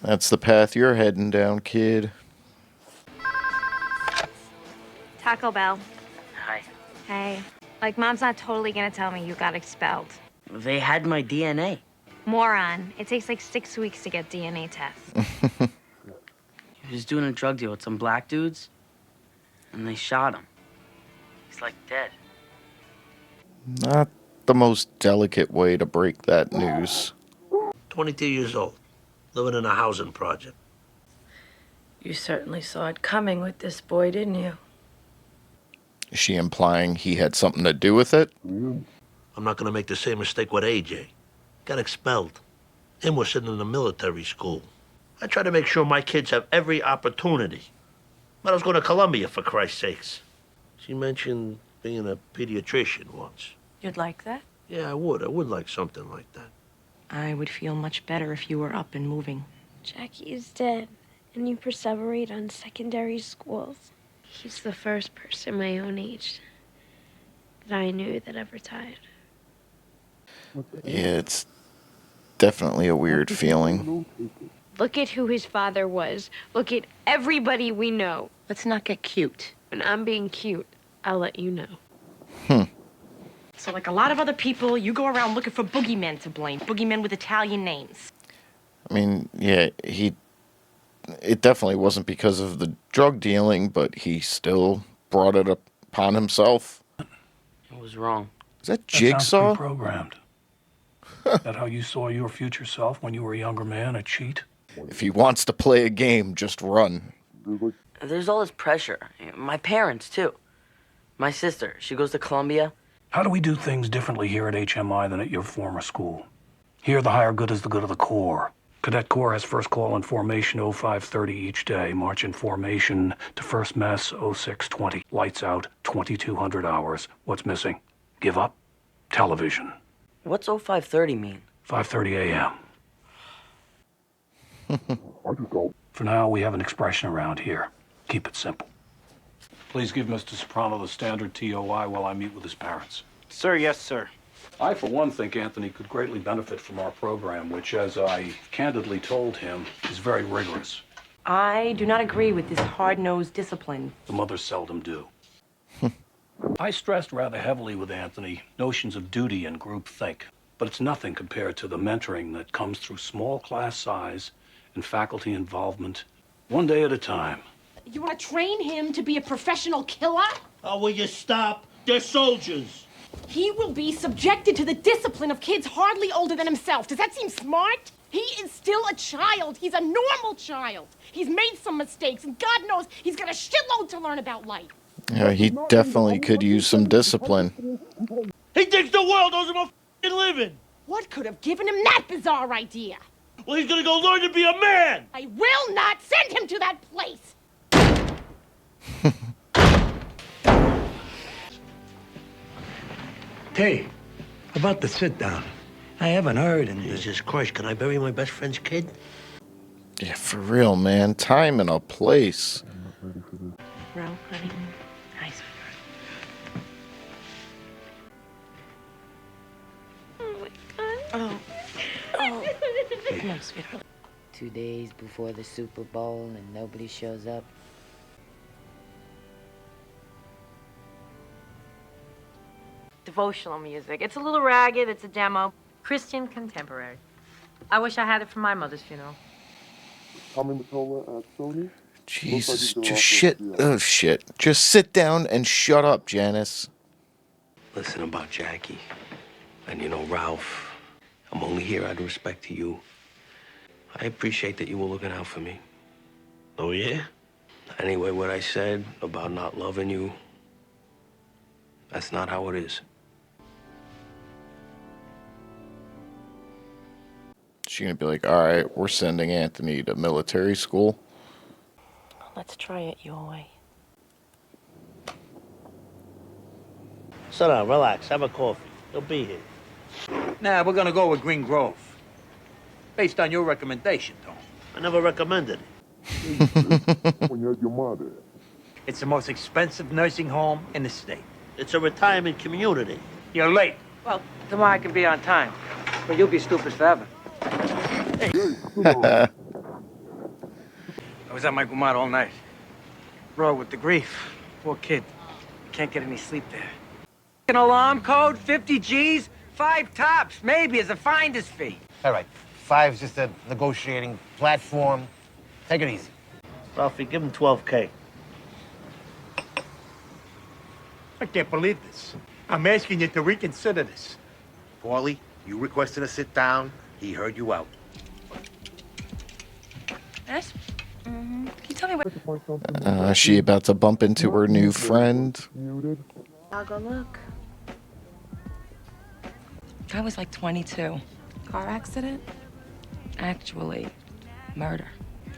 Speaker 1: That's the path you're heading down, kid.
Speaker 5: Taco Bell.
Speaker 11: Hi.
Speaker 5: Hey. Like, Mom's not totally gonna tell me you got expelled.
Speaker 11: They had my DNA.
Speaker 5: Moron. It takes like 6 weeks to get DNA tests.
Speaker 11: He was doing a drug deal with some black dudes, and they shot him. He's like dead.
Speaker 1: Not the most delicate way to break that news.
Speaker 4: 22 years old. Living in a housing project.
Speaker 6: You certainly saw it coming with this boy, didn't you?
Speaker 1: Is she implying he had something to do with it?
Speaker 4: I'm not going to make the same mistake with AJ. Got expelled. Him was sitting in a military school. I try to make sure my kids have every opportunity. But I was going to Columbia, for Christ's sakes. She mentioned being a pediatrician once.
Speaker 2: You'd like that?
Speaker 4: Yeah, I would. I would like something like that.
Speaker 2: I would feel much better if you were up and moving.
Speaker 17: Jackie is dead, and you perseverate on secondary schools. He's the first person my own age that I knew that ever died.
Speaker 1: Yeah, it's definitely a weird feeling.
Speaker 17: Look at who his father was. Look at everybody we know.
Speaker 2: Let's not get cute.
Speaker 17: When I'm being cute, I'll let you know.
Speaker 2: So like a lot of other people, you go around looking for boogeymen to blame. Boogeymen with Italian names.
Speaker 1: I mean, yeah, it definitely wasn't because of the drug dealing, but he still brought it upon himself.
Speaker 11: I was wrong.
Speaker 1: Is that
Speaker 16: That sounds
Speaker 1: Jigsaw?
Speaker 16: pre-programmed. Is that how you saw your future self when you were a younger man, a cheat?
Speaker 1: If he wants to play a game, just run.
Speaker 11: There's all this pressure. My parents, too. My sister, she goes to Columbia.
Speaker 16: How do we do things differently here at HMI than at your former school? Here, the higher good is the good of the Corps. Cadet Corps has first call in formation 0530 each day. March in formation to first mess 0620. Lights out 2200 hours. What's missing? Give up? Television.
Speaker 11: What's 0530 mean?
Speaker 16: 5:30 a.m. For now, we have an expression around here. Keep it simple. Please give Mr. Soprano the standard TOI while I meet with his parents.
Speaker 8: Sir, yes, sir.
Speaker 16: I, for one, think Anthony could greatly benefit from our program, which, as I candidly told him, is very rigorous.
Speaker 2: I do not agree with this hard-nosed discipline.
Speaker 16: The mothers seldom do. I stressed rather heavily with Anthony notions of duty and groupthink, but it's nothing compared to the mentoring that comes through small class size and faculty involvement, one day at a time.
Speaker 2: You want to train him to be a professional killer?
Speaker 4: Oh, will you stop? They're soldiers.
Speaker 2: He will be subjected to the discipline of kids hardly older than himself. Does that seem smart? He is still a child. He's a normal child. He's made some mistakes, and God knows he's got a shitload to learn about life.
Speaker 1: Yeah, he definitely could use some discipline.
Speaker 4: He thinks the world owes him a f***ing living.
Speaker 2: What could have given him that bizarre idea?
Speaker 4: Well, he's gonna go learn to be a man.
Speaker 2: I will not send him to that place.
Speaker 4: Hey, about the sit down. I haven't heard, and Jesus Christ, can I bury my best friend's kid?
Speaker 1: Yeah, for real, man. Time and a place.
Speaker 2: Ro, honey. Hi, sweetheart. Oh. Oh. Come on, sweetheart.
Speaker 11: 2 days before the Super Bowl and nobody shows up.
Speaker 3: devotional music. It's a little ragged, it's a demo. Christian contemporary. I wish I had it for my mother's funeral.
Speaker 1: Jesus, just shit. Oh, shit. Just sit down and shut up, Janice.
Speaker 4: Listen about Jackie. And you know, Ralph, I'm only here out of respect to you. I appreciate that you were looking out for me. Oh, yeah? Anyway, what I said about not loving you, that's not how it is.
Speaker 1: She's gonna be like, all right, we're sending Anthony to military school.
Speaker 6: Let's try it your way.
Speaker 4: Sit down, relax, have a coffee. He'll be here.
Speaker 22: Nah, we're gonna go with Green Grove. Based on your recommendation, Tom.
Speaker 4: I never recommended it.
Speaker 22: It's the most expensive nursing home in the state.
Speaker 4: It's a retirement community.
Speaker 22: You're late.
Speaker 7: Well, tomorrow I can be on time. But you'll be stupid forever. I was at my gumad all night. Bro, with the grief. Poor kid. Can't get any sleep there. An alarm code, 50 G's, 5 tops, maybe as a finder's fee.
Speaker 14: All right, 5's just a negotiating platform. Take it easy.
Speaker 4: Ralphie, give him 12K.
Speaker 22: I can't believe this. I'm asking you to reconsider this.
Speaker 14: Paulie, you requested a sit down. He heard you out.
Speaker 3: Yes? Mm-hmm. Can you tell me what...
Speaker 1: She about to bump into her new friend.
Speaker 3: I'll go look. I was like 22. Car accident? Actually, murder.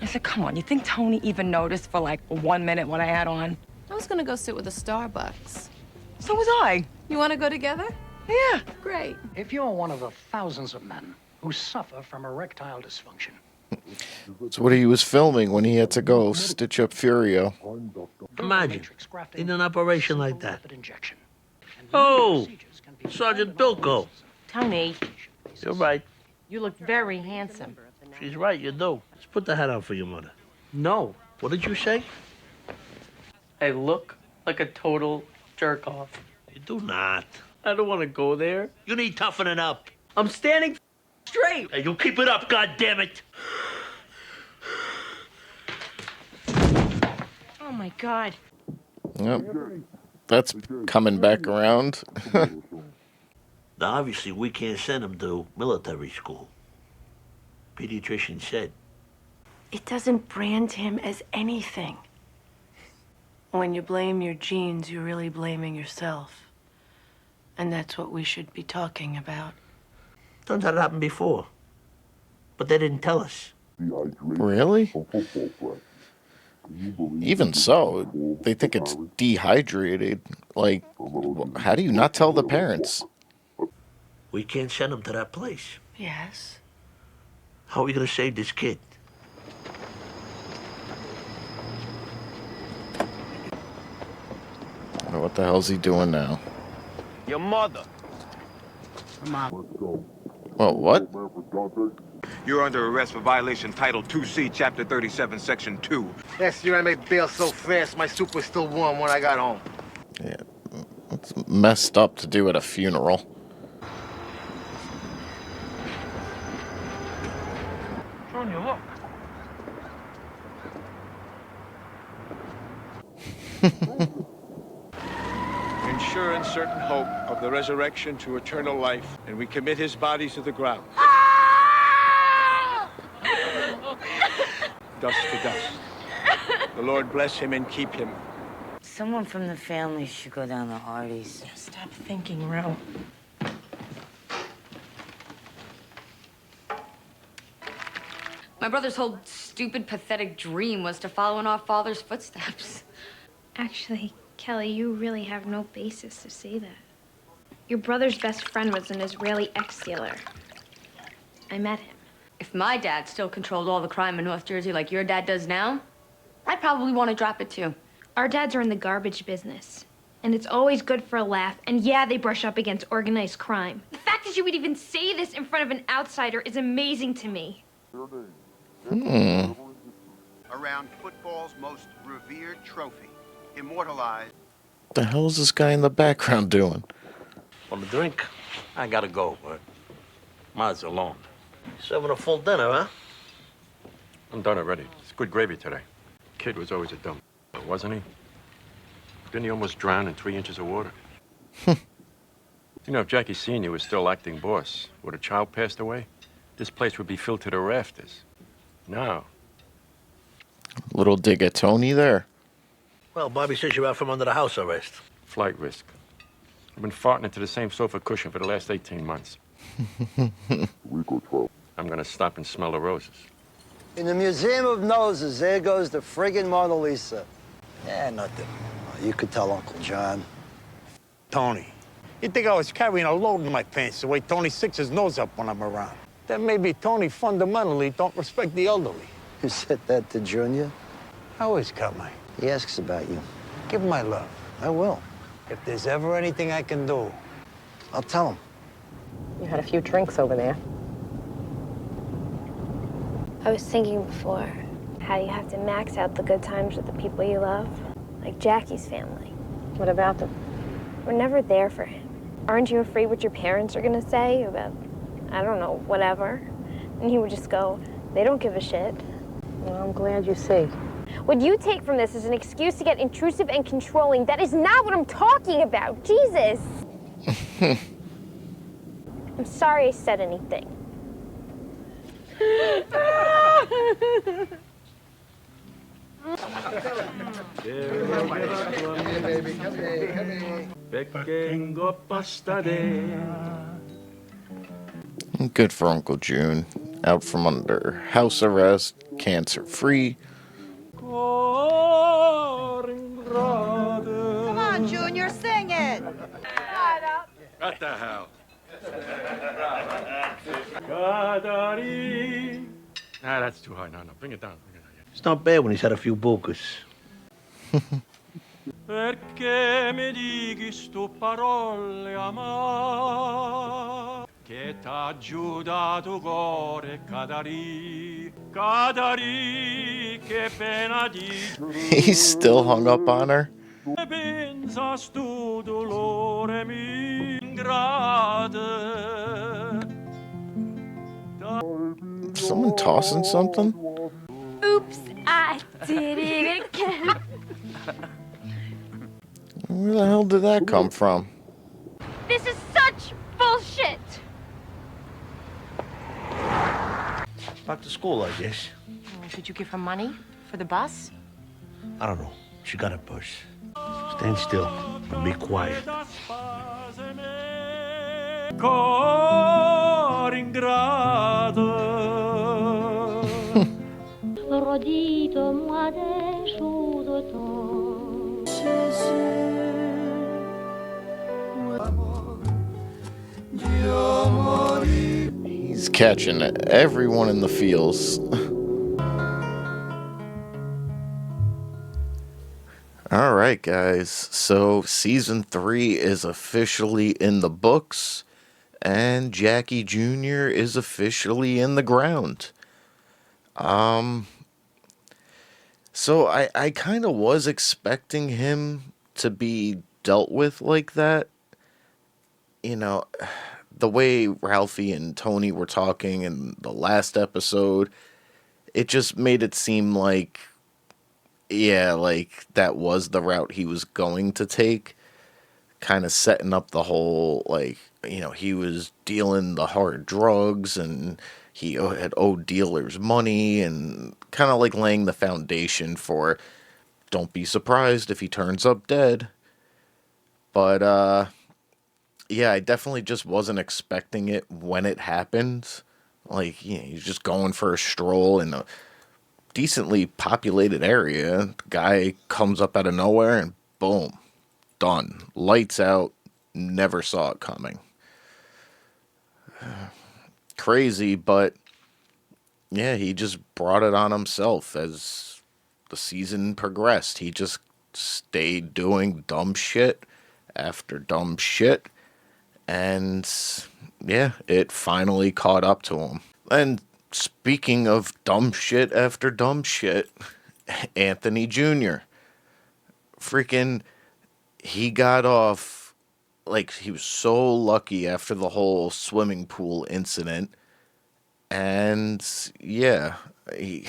Speaker 3: I said, come on, you think Tony even noticed for like 1 minute what I had on?
Speaker 15: I was gonna go sit with a Starbucks.
Speaker 3: So was I.
Speaker 15: You wanna go together?
Speaker 3: Yeah.
Speaker 15: Great.
Speaker 23: If you're one of the thousands of men who suffer from erectile dysfunction.
Speaker 1: That's what he was filming when he had to go stitch up Furio.
Speaker 4: Imagine, in an operation like that. Oh, Sergeant Bilko.
Speaker 3: Tony,
Speaker 4: You're right.
Speaker 3: you look very handsome.
Speaker 4: She's right, you do. Let's put the hat on for your mother.
Speaker 7: No.
Speaker 4: What did you say?
Speaker 7: I look like a total jerk-off.
Speaker 4: You do not.
Speaker 7: I don't want to go there.
Speaker 4: You need toughening up.
Speaker 7: I'm standing straight.
Speaker 4: Hey, you keep it up, goddammit.
Speaker 3: Oh, my God.
Speaker 1: Yep. That's coming back around.
Speaker 4: Now, obviously, we can't send him to military school. Pediatrician said.
Speaker 6: It doesn't brand him as anything. When you blame your genes, you're really blaming yourself. And that's what we should be talking about.
Speaker 4: Turns out it happened before. But they didn't tell us.
Speaker 1: Really? Even so, they think it's dehydrated. Like, how do you not tell the parents?
Speaker 4: We can't send him to that place.
Speaker 6: Yes.
Speaker 4: How are we going to save this kid?
Speaker 1: What the hell's he doing now?
Speaker 22: Your mother.
Speaker 1: Well, what?
Speaker 24: You're under arrest for violation Title 2C, Chapter 37, Section 2.
Speaker 14: Last year I made bail so fast, my soup was still warm when I got home.
Speaker 1: Yeah, it's messed up to do at a funeral.
Speaker 22: Junior, look.
Speaker 9: Ensure in certain hope of the resurrection to eternal life, and we commit his body to the ground. Dust to dust. The Lord bless him and keep him.
Speaker 5: Someone from the family should go down to Artie's.
Speaker 3: Stop thinking, Ro.
Speaker 25: My brother's whole stupid, pathetic dream was to follow in our father's footsteps.
Speaker 17: Actually, Kelly, you really have no basis to say that. Your brother's best friend was an Israeli ex-dealer. I met him.
Speaker 25: If my dad still controlled all the crime in North Jersey like your dad does now, I'd probably want to drop it too.
Speaker 17: Our dads are in the garbage business. And it's always good for a laugh. And yeah, they brush up against organized crime. The fact that you would even say this in front of an outsider is amazing to me.
Speaker 18: Around football's most revered trophy, immortalized.
Speaker 1: The hell is this guy in the background doing?
Speaker 4: Want a drink? I gotta go, but Ma's alone. Serving a full dinner, huh?
Speaker 10: I'm done already. It's good gravy today. Kid was always a dumb, wasn't he? Didn't he almost drown in 3 inches of water? You know, if Jackie Sr. was still acting boss, would a child passed away, this place would be filled to the rafters. No.
Speaker 1: Little dig at Tony there.
Speaker 4: Well, Bobby says you're out from under the house arrest.
Speaker 10: Flight risk. I've been farting into the same sofa cushion for the last 18 months. I'm gonna stop and smell the roses.
Speaker 12: In the Museum of Noses, there goes the friggin' Mona Lisa.
Speaker 22: Yeah, nothing.
Speaker 12: Oh, you could tell Uncle John.
Speaker 22: Tony, you think I was carrying a load in my pants the way Tony sticks his nose up when I'm around? Then maybe Tony fundamentally don't respect the elderly.
Speaker 12: You said that to Junior?
Speaker 22: I always cut my.
Speaker 12: He asks about you.
Speaker 22: Give him my love.
Speaker 12: I will.
Speaker 22: If there's ever anything I can do,
Speaker 12: I'll tell him.
Speaker 13: You had a few drinks over there.
Speaker 17: I was thinking before how you have to max out the good times with the people you love, like Jackie's family.
Speaker 13: What about them?
Speaker 17: We're never there for him. Aren't you afraid what your parents are gonna say about, I don't know, whatever? And he would just go, they don't give a shit.
Speaker 13: Well, I'm glad you see.
Speaker 17: What you take from this is an excuse to get intrusive and controlling. That is not what I'm talking about. Jesus. I'm sorry I said anything.
Speaker 1: Good for Uncle June. Out from under house arrest, cancer-free.
Speaker 19: Come on, Junior, sing it.
Speaker 10: What the hell? Nah, that's too high. No, bring it down.
Speaker 4: It's not bad when he's had a few bucas.
Speaker 19: Perché mi dighi sto parole amar che t'ha giudato cuore cadari che pena di
Speaker 1: He's still hung up on her.
Speaker 19: pensa sto dolore mi ingrate.
Speaker 1: Someone tossing something?
Speaker 17: Oops, I did it again.
Speaker 1: Where the hell did that come from?
Speaker 17: This is such bullshit.
Speaker 4: Back to school, I guess.
Speaker 13: Did you give her money for the bus?
Speaker 4: I don't know. She got a purse. Stand still and be quiet.
Speaker 19: Cor ingrato.
Speaker 17: Rodito moi des choses
Speaker 1: He's catching everyone in the feels. All right, guys. So season 3 is officially in the books, and Jackie Jr. is officially in the ground. So I kind of was expecting him to be dealt with like that. You know, the way Ralphie and Tony were talking in the last episode, it just made it seem like, yeah, like that was the route he was going to take. Kind of setting up the whole, like, you know, he was dealing the hard drugs and he had owed dealers money and kind of like laying the foundation for don't be surprised if he turns up dead. But, yeah, I definitely just wasn't expecting it when it happened. Like, you know, he's just going for a stroll in a decently populated area. Guy comes up out of nowhere and boom, done. Lights out. Never saw it coming. Crazy, but yeah, he just brought it on himself as the season progressed. He just stayed doing dumb shit after dumb shit. And yeah, it finally caught up to him. And speaking of dumb shit after dumb shit, Anthony Jr. Freaking, he got off like, he was so lucky after the whole swimming pool incident. And yeah, he,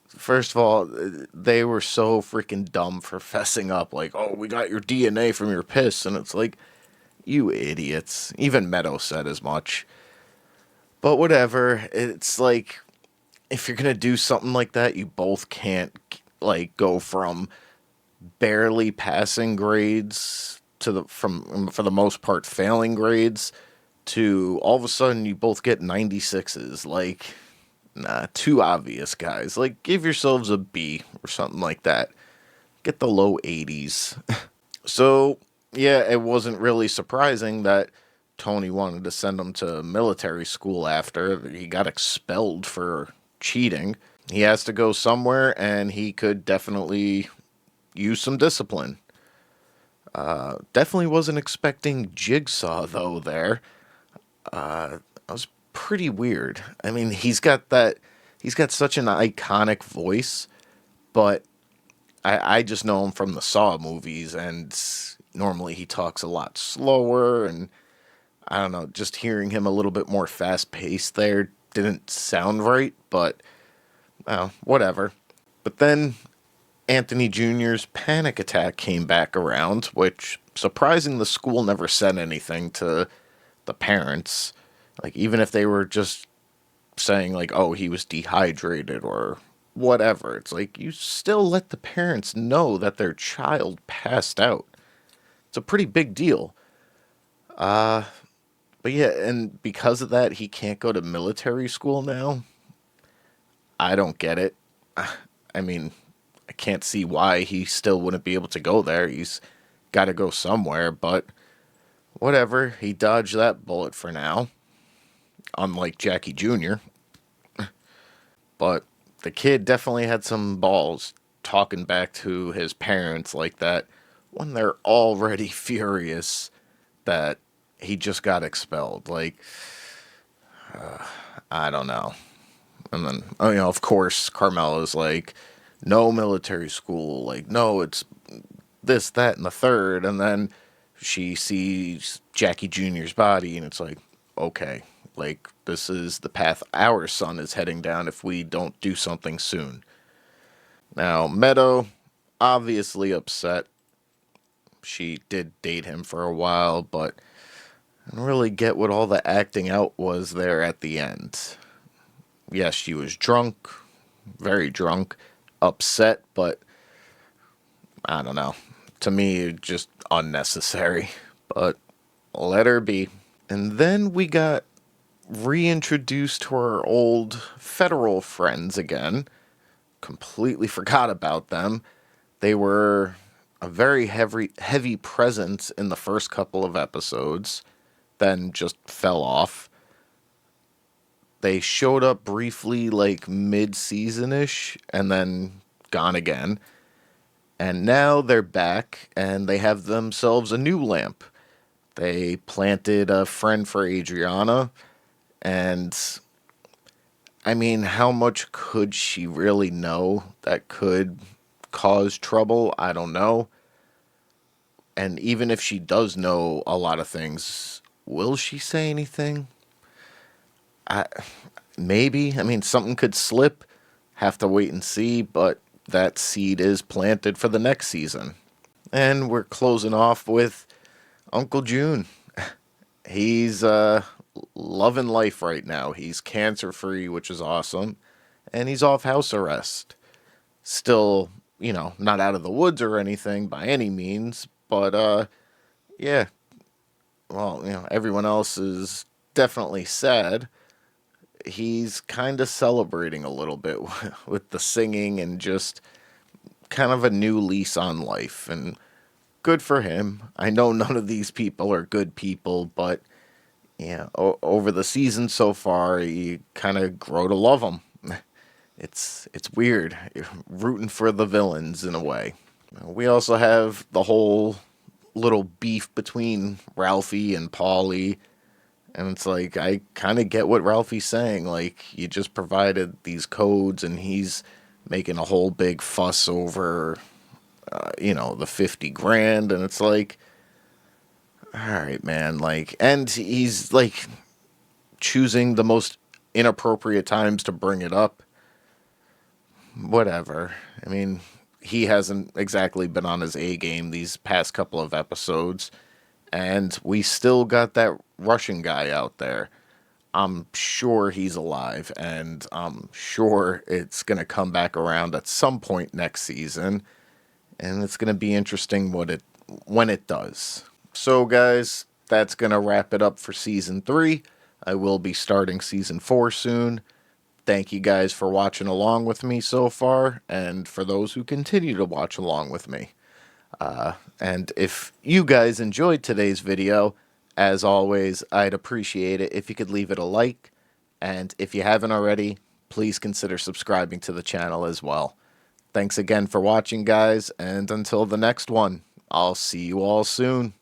Speaker 1: first of all, they were so freaking dumb for fessing up. Like, oh, we got your DNA from your piss. And it's like, you idiots. Even Meadow said as much. But whatever. It's like, if you're going to do something like that, you both can't, like, go from barely passing grades to for the most part, failing grades to all of a sudden you both get 96s. Like, nah, too obvious, guys. Like, give yourselves a B or something like that. Get the low 80s. So, yeah, it wasn't really surprising that Tony wanted to send him to military school after he got expelled for cheating. He has to go somewhere, and he could definitely use some discipline. Definitely wasn't expecting Jigsaw, though, there. That was pretty weird. I mean, he's got such an iconic voice, but I just know him from the Saw movies, and normally he talks a lot slower, and I don't know, just hearing him a little bit more fast-paced there didn't sound right, but, well, whatever. But then Anthony Jr.'s panic attack came back around, which, surprising, the school never said anything to the parents. Like, even if they were just saying, like, oh, he was dehydrated or whatever, it's like, you still let the parents know that their child passed out. It's a pretty big deal. But yeah, and because of that, he can't go to military school now. I don't get it. I mean, I can't see why he still wouldn't be able to go there. He's got to go somewhere, but whatever. He dodged that bullet for now. Unlike Jackie Jr. But the kid definitely had some balls talking back to his parents like that when they're already furious that he just got expelled. Like, I don't know. And then, of course, Carmela's like, no military school. Like, no, it's this, that, and the third. And then she sees Jackie Jr.'s body, and it's like, okay, like, this is the path our son is heading down if we don't do something soon. Now, Meadow, obviously upset. She did date him for a while, but I don't really get what all the acting out was there at the end. Yes, she was drunk, very drunk, upset, but I don't know. To me, just unnecessary. But let her be. And then we got reintroduced to our old federal friends again. Completely forgot about them. They were a very heavy presence in the first couple of episodes, then just fell off. They showed up briefly, like mid-season-ish, and then gone again. And now they're back, and they have themselves a new lamp. They planted a friend for Adriana, and I mean, how much could she really know that could cause trouble? I don't know. And even if she does know a lot of things, will she say anything? Maybe. I mean, something could slip. Have to wait and see, but that seed is planted for the next season. And we're closing off with Uncle June. He's loving life right now. He's cancer-free, which is awesome. And he's off house arrest. Still, not out of the woods or anything by any means, but yeah. Well, everyone else is definitely sad. He's kind of celebrating a little bit with the singing and just kind of a new lease on life. And good for him. I know none of these people are good people, but yeah, over the season so far, you kind of grow to love them. It's weird. You're rooting for the villains in a way. We also have the whole little beef between Ralphie and Paulie. And it's like, I kind of get what Ralphie's saying. Like, you just provided these codes, and he's making a whole big fuss over the 50 grand. And it's like, all right, man. Like, and he's like choosing the most inappropriate times to bring it up. Whatever. I mean, he hasn't exactly been on his A game these past couple of episodes. And we still got that Russian guy out there. I'm sure he's alive, and I'm sure it's going to come back around at some point next season. And it's going to be interesting when it does. So, guys, that's going to wrap it up for Season 3. I will be starting Season 4 soon. Thank you guys for watching along with me so far, and for those who continue to watch along with me. And if you guys enjoyed today's video, as always, I'd appreciate it if you could leave it a like. And if you haven't already, please consider subscribing to the channel as well. Thanks again for watching, guys, and until the next one, I'll see you all soon.